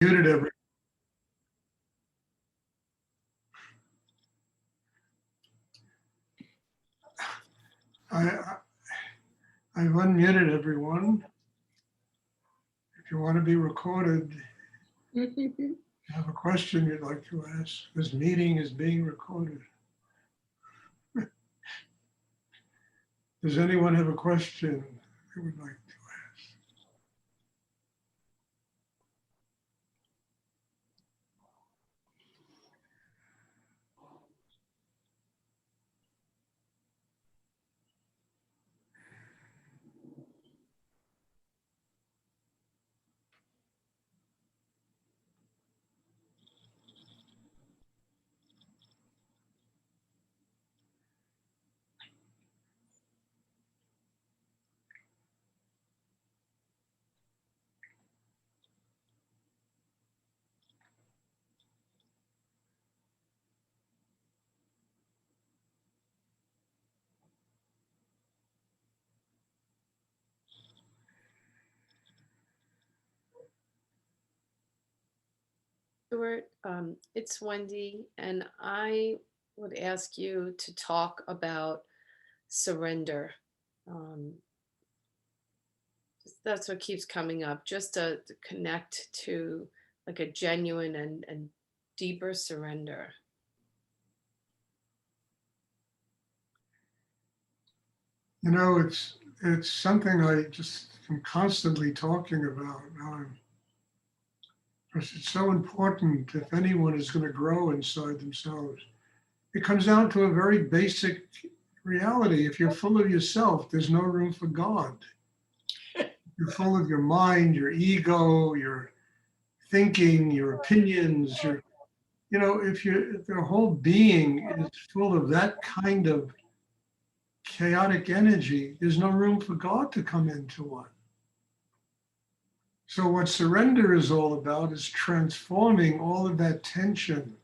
Muted every. I, I've unmuted everyone. If you want to be recorded, have a question you'd like to ask. This meeting is being recorded. Does anyone have a question they would like to ask? Stuart, it's Wendy, and I would ask you to talk about surrender. Um, that's what keeps coming up, just to connect to like a genuine and deeper surrender. You know, it's something I just am constantly talking about. Because it's so important if anyone is going to grow inside themselves. It comes down to a very basic reality. If you're full of yourself, there's no room for God. You're full of your mind, your ego, your thinking, your opinions, if your whole being is full of that kind of chaotic energy, there's no room for God to come into one. So what surrender is all about is transforming all of that tension,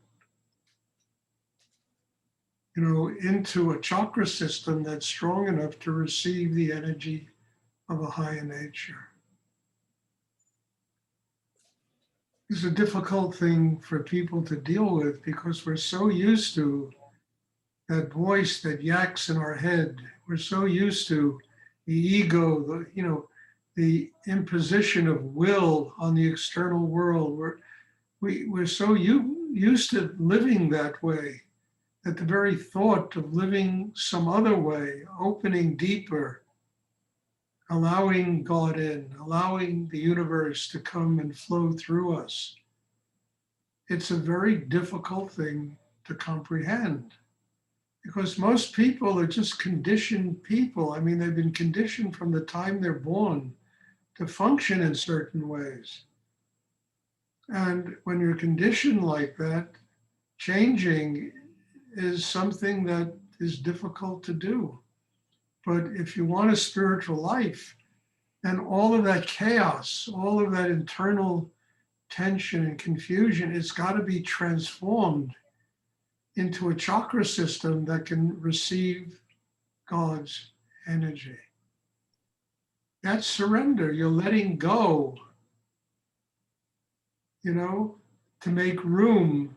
into a chakra system that's strong enough to receive the energy of a higher nature. It's a difficult thing for people to deal with because we're so used to that voice that yaks in our head. We're so used to the ego, the imposition of will on the external world. We're so used to living that way that the very thought of living some other way, opening deeper, allowing God in, allowing the universe to come and flow through us, it's a very difficult thing to comprehend. Because most people are just conditioned people. I mean, they've been conditioned from the time they're born to function in certain ways. And when you're conditioned like that, changing is something that is difficult to do. But if you want a spiritual life, then all of that chaos, all of that internal tension and confusion, it's got to be transformed into a chakra system that can receive God's energy. That's surrender. You're letting go, to make room.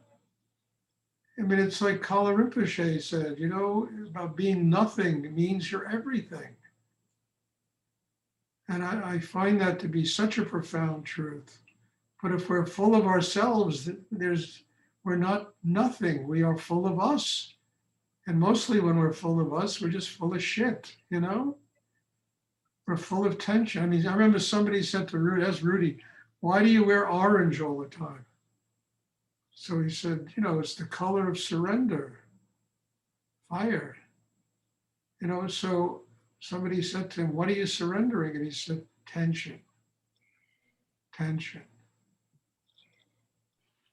I mean, it's like Kala Rinpoche said, about being nothing means you're everything. And I find that to be such a profound truth. But if we're full of ourselves, we're not nothing. We are full of us. And mostly when we're full of us, we're just full of shit, We're full of tension. I mean, I remember somebody said to Rudy, asked Rudy, why do you wear orange all the time? So he said, it's the color of surrender, fire. So somebody said to him, what are you surrendering? And he said, tension, tension.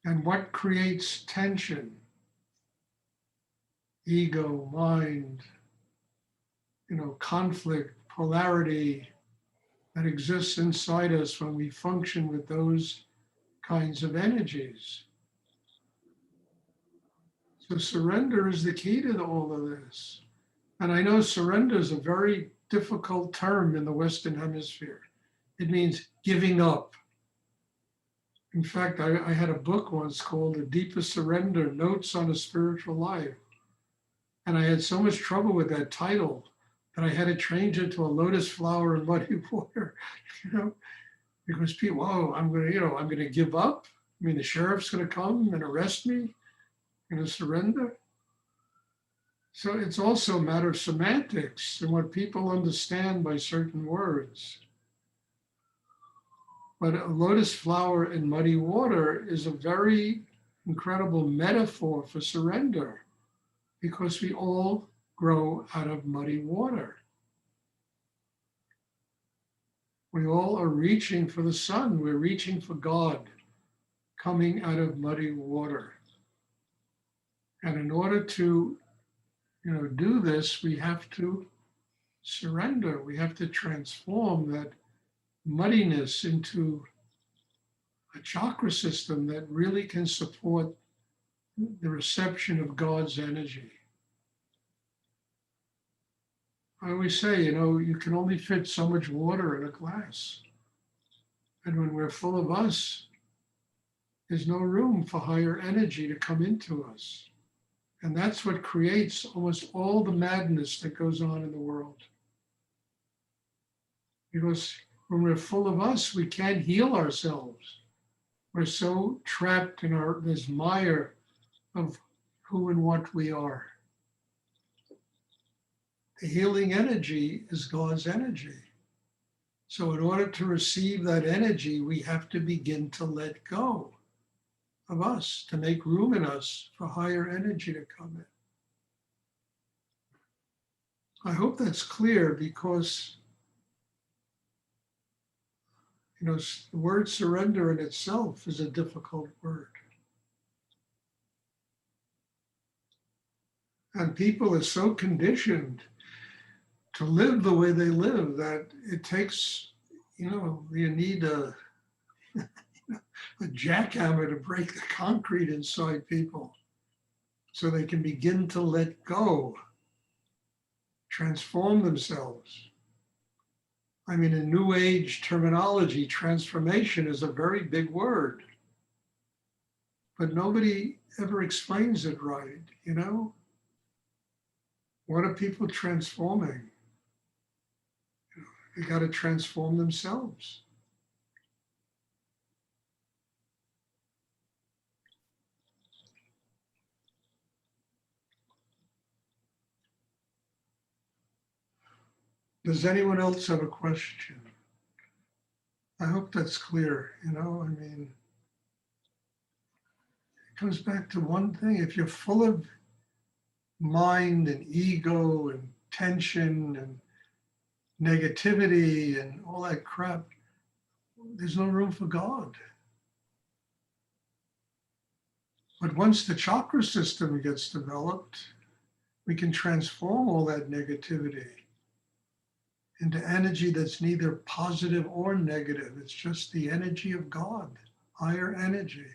And what creates tension? Ego, mind, conflict, polarity that exists inside us when we function with those kinds of energies. So surrender is the key to all of this. And I know surrender is a very difficult term in the Western Hemisphere. It means giving up. In fact, I had a book once called The Deepest Surrender, Notes on a Spiritual Life. And I had so much trouble with that title that I had to change it to a lotus flower and muddy water, you know, because people, oh, I'm gonna give up. I mean, the sheriff's gonna come and arrest me, I'm gonna surrender. So it's also a matter of semantics and what people understand by certain words. But a lotus flower in muddy water is a very incredible metaphor for surrender because we all grow out of muddy water. We all are reaching for the sun. We're reaching for God coming out of muddy water. And in order to, do this, we have to surrender. We have to transform that muddiness into a chakra system that really can support the reception of God's energy. I always say, you can only fit so much water in a glass. And when we're full of us, there's no room for higher energy to come into us. And that's what creates almost all the madness that goes on in the world. Because when we're full of us, we can't heal ourselves. We're so trapped in this mire of who and what we are. The healing energy is God's energy. So in order to receive that energy, we have to begin to let go of us, to make room in us for higher energy to come in. I hope that's clear because, the word surrender in itself is a difficult word. And people are so conditioned to live the way they live that it takes, you need a jackhammer to break the concrete inside people so they can begin to let go, transform themselves. I mean, in New Age terminology, transformation is a very big word, but nobody ever explains it right, What are people transforming? They got to transform themselves. Does anyone else have a question? I hope that's clear, it comes back to one thing. If you're full of mind and ego and tension and negativity and all that crap, there's no room for God. But once the chakra system gets developed, we can transform all that negativity into energy that's neither positive or negative. It's just the energy of God, higher energy.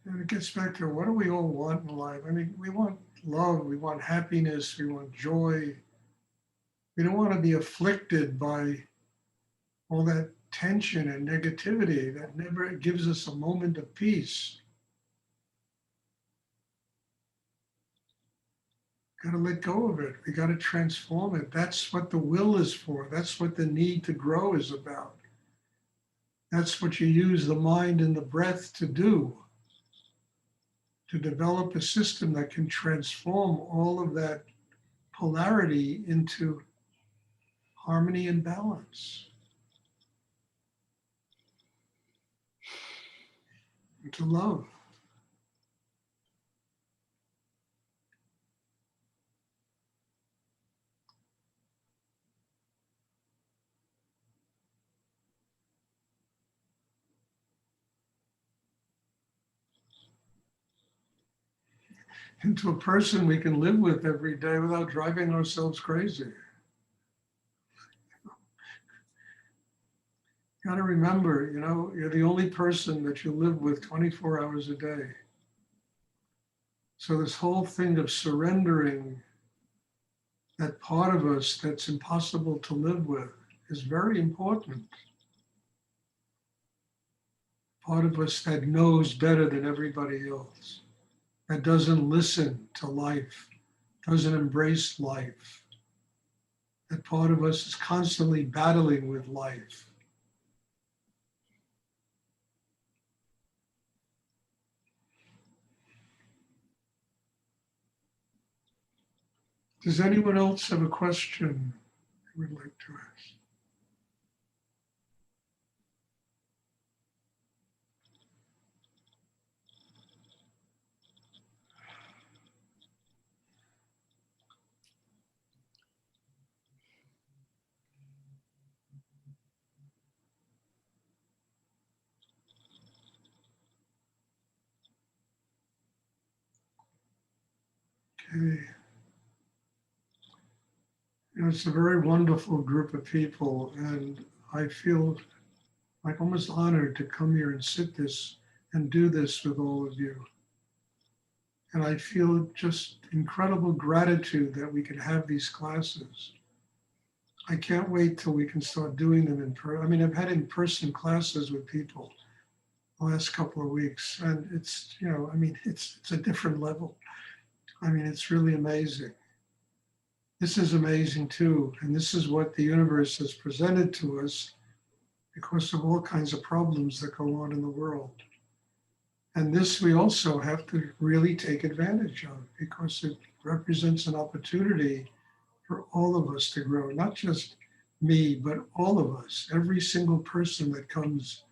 And it gets back to what do we all want in life? I mean, we want love, we want happiness, we want joy. We don't want to be afflicted by all that tension and negativity that never gives us a moment of peace. Got to let go of it. We got to transform it. That's what the will is for. That's what the need to grow is about. That's what you use the mind and the breath to do, to develop a system that can transform all of that polarity into harmony and balance, into love. Into a person we can live with every day without driving ourselves crazy. got to remember, you know, you're the only person that you live with 24 hours a day. So this whole thing of surrendering that part of us that's impossible to live with is very important. Part of us that knows better than everybody else, that doesn't listen to life, doesn't embrace life. That part of us is constantly battling with life. Does anyone else have a question they would like to ask? Okay. You know, it's a very wonderful group of people, and I feel like almost honored to come here and sit this and do this with all of you. And I feel just incredible gratitude that we can have these classes. I can't wait till we can start doing them in person. I mean, I've had in-person classes with people the last couple of weeks, and it's, you know, I mean, it's a different level. I mean, it's really amazing. This is amazing too, and this is what the universe has presented to us because of all kinds of problems that go on in the world. And this we also have to really take advantage of because it represents an opportunity for all of us to grow, not just me, but all of us, every single person that comes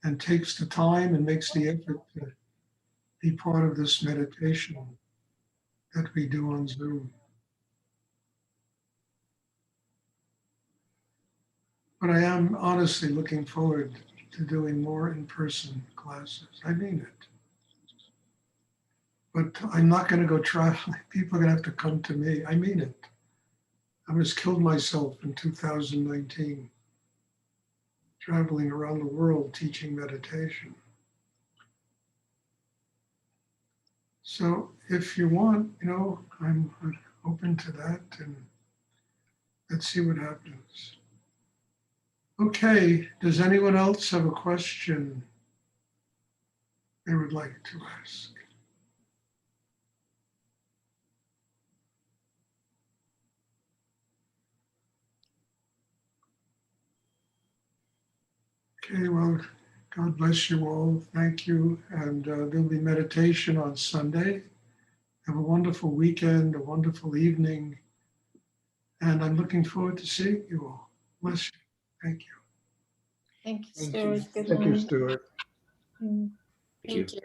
and takes the time and makes the effort to be part of this meditation that we do on Zoom. But I am honestly looking forward to doing more in-person classes. I mean it. But I'm not going to go traveling. People are going to have to come to me. I mean it. I almost killed myself in 2019, traveling around the world teaching meditation. So if you want, you know, I'm open to that, and let's see what happens. Okay, does anyone else have a question they would like to ask? Okay, well, God bless you all. Thank you. And there'll be meditation on Sunday. Have a wonderful weekend, a wonderful evening. And I'm looking forward to seeing you all. Bless you. Thank you. Thank you, Thank Stuart. you. Good Thank you, night. Stuart. Mm. Thank you.